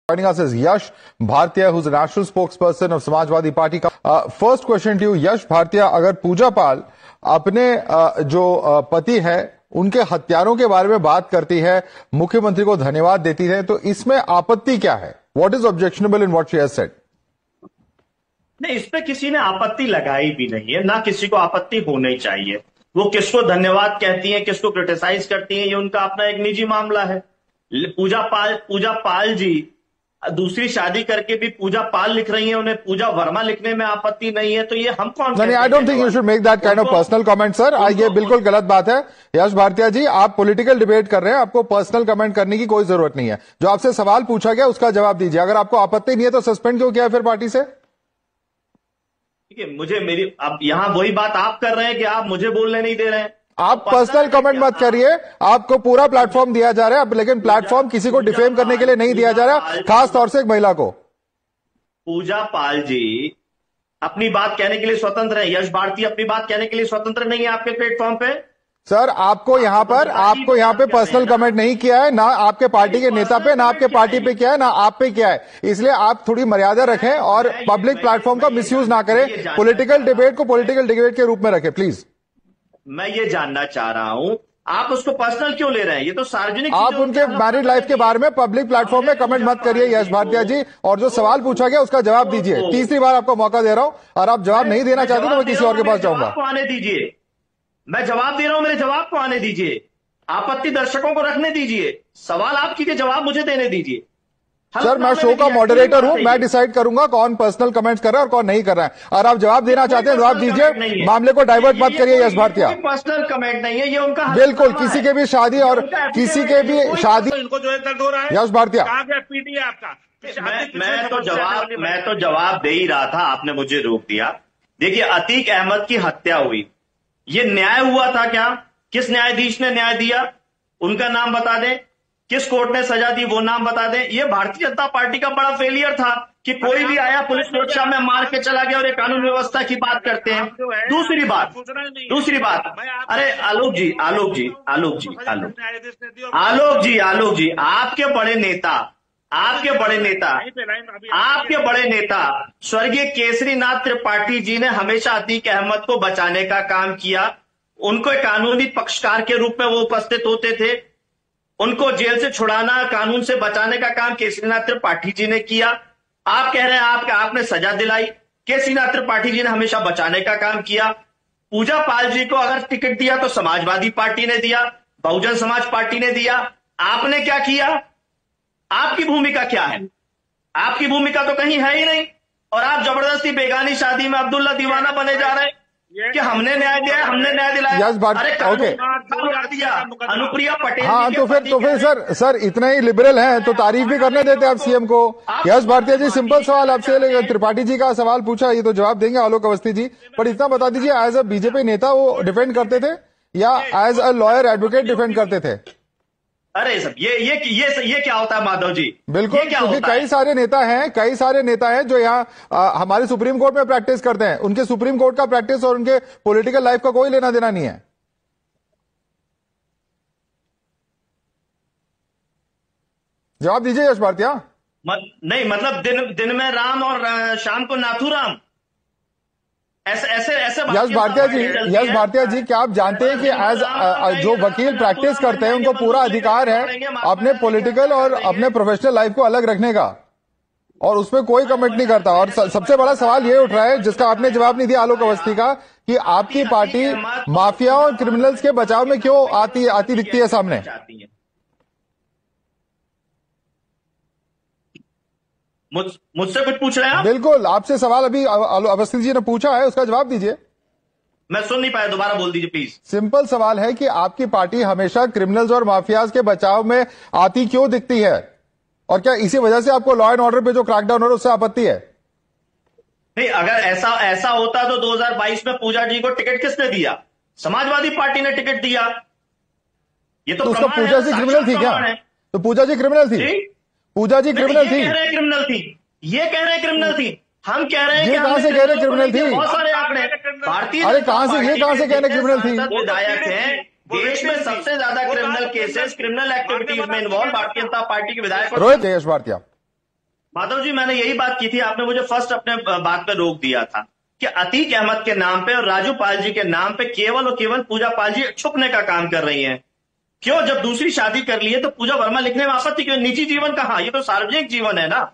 Joining us is Yash Bhartiya, who's the national spokesperson of Samajwadi Party. First question to you, Yash Bhartiya, अगर पूजा पाल अपने जो पति है उनके हत्यारों के बारे में बात करती है, मुख्यमंत्री को धन्यवाद देती है, तो इसमें आपत्ति क्या है? What is objectionable in what she has said? नहीं, इस पे किसी ने आपत्ति लगाई भी नहीं है, ना किसी को आपत्ति होनी चाहिए। वो किसको धन्यवाद कहती हैं, किसको क्रिटिसाइज करती हैं, ये उनका अपना एक निजी मामला है। पूजा पाल जी दूसरी शादी करके भी पूजा पाल लिख रही हैं, उन्हें पूजा वर्मा लिखने में आपत्ति नहीं है, तो ये हम कौन? नहीं, I don't think you should make that kind of personal comment sir. ये बिल्कुल गलत बात है। यश भारतिया जी, आप पॉलिटिकल डिबेट कर रहे हैं, आपको पर्सनल कमेंट करने की कोई जरूरत नहीं है। जो आपसे सवाल पूछा गया उसका जवाब दीजिए। अगर आपको आपत्ति नहीं है तो सस्पेंड क्यों किया फिर पार्टी से? ठीक है, मुझे अब यहाँ वही बात आप कर रहे हैं कि आप मुझे बोलने नहीं दे रहे हैं। आप पर्सनल कमेंट मत करिए, आपको पूरा प्लेटफॉर्म दिया जा रहा है, लेकिन प्लेटफॉर्म किसी को डिफेम करने के लिए नहीं दिया जा रहा, खास तौर से एक महिला को। पूजा पाल जी अपनी बात कहने के लिए स्वतंत्र है, यश भारती अपनी बात कहने के लिए स्वतंत्र नहीं है आपके प्लेटफॉर्म पे। सर, आपको यहाँ पे पर्सनल कमेंट नहीं किया है, ना आपके पार्टी के नेता पे, ना आपके पार्टी पे किया है, ना आप पे किया है। इसलिए आप थोड़ी मर्यादा रखें और पब्लिक प्लेटफॉर्म का मिसयूज ना करें। पॉलिटिकल डिबेट को पॉलिटिकल डिबेट के रूप में रखें प्लीज। मैं ये जानना चाह रहा हूं, आप उसको पर्सनल क्यों ले रहे हैं? ये तो सार्वजनिक। आप उनके मैरिड लाइफ के बारे में पब्लिक प्लेटफॉर्म में कमेंट मत करिए यश भारतिया जी, और जो सवाल पूछा गया उसका जवाब दीजिए। तीसरी बार आपको मौका दे रहा हूं, और आप जवाब नहीं देना चाहते तो मैं किसी और के पास जाऊंगा। आने दीजिए, मैं जवाब दे रहा हूं, मेरे जवाब को आने दीजिए। आपत्ति दर्शकों को रखने दीजिए, सवाल आप कीजिए, जवाब मुझे देने दीजिए। सर, मैं शो का मॉडरेटर हूं, मैं डिसाइड करूंगा कौन पर्सनल कमेंट्स कर रहा है और कौन नहीं कर रहा है। और आप जवाब देना चाहते हैं जवाब दीजिए, मामले को डाइवर्ट मत करिए यश भारतिया। पर्सनल कमेंट नहीं है ये, उनका बिल्कुल किसी के भी शादी और किसी के भी शादी। इनको जो है दर्द हो रहा है यश भारतिया, पीटी है आपका। मैं तो जवाब दे ही रहा था, आपने मुझे रोक दिया। देखिए, अतीक अहमद की हत्या हुई, ये न्याय हुआ था क्या? किस न्यायाधीश ने न्याय दिया उनका नाम बता दें, किस कोर्ट ने सजा दी वो नाम बता दें। ये भारतीय जनता पार्टी का बड़ा फेलियर था कि कोई भी आया पुलिस सुरक्षा में मार के चला गया, और ये कानून व्यवस्था की बात करते हैं। दूसरी बात, अरे आलोक जी, आपके बड़े नेता स्वर्गीय केसरीनाथ त्रिपाठी जी ने हमेशा अतीक अहमद को बचाने का काम किया। उनको एक कानूनी पक्षकार के रूप में वो उपस्थित होते थे, उनको जेल से छुड़ाना, कानून से बचाने का काम केसरीनाथ त्रिपाठी जी ने किया। आप कह रहे हैं आपने सजा दिलाई, केसरीनाथ त्रिपाठी जी ने हमेशा बचाने का काम किया। पूजा पाल जी को अगर टिकट दिया तो समाजवादी पार्टी ने दिया, बहुजन समाज पार्टी ने दिया। आपने क्या किया? आपकी भूमिका क्या है? आपकी भूमिका तो कहीं है ही नहीं, और आप जबरदस्ती बेगानी शादी में अब्दुल्ला दीवाना बने जा रहे हैं कि हमने न्याय दिया, हमने न्याय दिलाया। ओके, अनुप्रिया पटेल। हाँ, तो फिर सर इतने ही लिबरल हैं तो तारीफ भी करने देते आप सीएम को। यश भारतिया जी, सिंपल सवाल आपसे, त्रिपाठी जी का सवाल पूछा, ये तो जवाब देंगे आलोक अवस्थी जी, पर इतना बता दीजिए, एज अ बीजेपी नेता वो डिफेंड करते थे या as a lawyer advocate defend करते थे? अरे सब ये क्या होता है माधव जी? बिल्कुल, क्योंकि कई सारे नेता हैं जो यहाँ हमारे सुप्रीम कोर्ट में प्रैक्टिस करते हैं। उनके सुप्रीम कोर्ट का प्रैक्टिस और उनके पॉलिटिकल लाइफ का कोई लेना देना नहीं है। जवाब दीजिए यश भारतिया। नहीं, मतलब दिन में राम और शाम को नाथूराम, ऐसे यश भारतिया जी, क्या आप जानते हैं कि एज जो वकील प्रैक्टिस करते हैं उनको पूरा अधिकार है अपने पॉलिटिकल और अपने प्रोफेशनल लाइफ को अलग रखने का, और उसमें कोई कमेंट नहीं करता। और सबसे बड़ा सवाल ये उठ रहा है जिसका आपने जवाब नहीं दिया आलोक अवस्थी का, कि आपकी पार्टी माफिया और क्रिमिनल्स के बचाव में क्यों आती दिखती है सामने? मुझसे कुछ पूछ रहे हैं आप? बिल्कुल, आपसे सवाल अभी अवस्थी जी ने पूछा है, उसका जवाब दीजिए। मैं सुन नहीं पाया, दोबारा बोल दीजिए प्लीज। सिंपल सवाल है कि आपकी पार्टी हमेशा क्रिमिनल्स और माफियाज के बचाव में आती क्यों दिखती है, और क्या इसी वजह से आपको लॉ एंड ऑर्डर पे जो क्रैकडाउन हो रहा है उससे आपत्ति है? नहीं, अगर ऐसा होता तो 2022 में पूजा जी को टिकट किसने दिया? समाजवादी पार्टी ने टिकट दिया। ये तो उसका पूजा जी क्रिमिनल थी क्या? तो पूजा जी क्रिमिनल थी? पूजा जी क्रिमिनल थी? ये कह रहे हैं क्रिमिनल थी। हम कह रहे हैं ये कहां से कह रहे क्रिमिनल थी? बहुत सारे आंकड़े भारतीय, अरे कहां से कह रहे क्रिमिनल थी? विधायक हैं, देश में सबसे ज्यादा क्रिमिनल केसेस, क्रिमिनल एक्टिविटीज में इन्वॉल्व भारतीय जनता पार्टी के विधायक। रोहित यश भारतिया। माधव जी, मैंने यही बात की थी, आपने मुझे फर्स्ट अपने बात पे रोक दिया था कि अतीक अहमद के नाम पे और राजू पाल जी के नाम पे केवल और केवल पूजा पाल जी छुपने का काम कर रही हैं। क्यों? जब दूसरी शादी कर ली है तो पूजा वर्मा लिखने में आपत्ति क्यों? निजी जीवन कहाँ, ये तो सार्वजनिक जीवन है ना,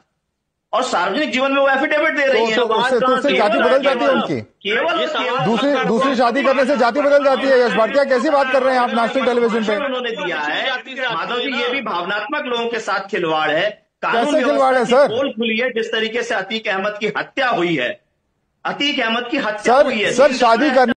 और सार्वजनिक जीवन में वो एफिडेविट दे रही है। तो उससे जाति बदल जाती है उनकी। केवल दूसरी शादी करने से जाति बदल जाती है। यश भाटिया, कैसी बात कर रहे हैं आप नेशनल टेलीविजन पे? उन्होंने दिया है माधव जी, ये भी भावनात्मक लोगों के साथ खिलवाड़ है। कैसे खिलवाड़ है सर? पोल खुली है जिस तरीके से अतीक अहमद की हत्या हुई है। अतीक अहमद की हत्या हुई है सर शादी करने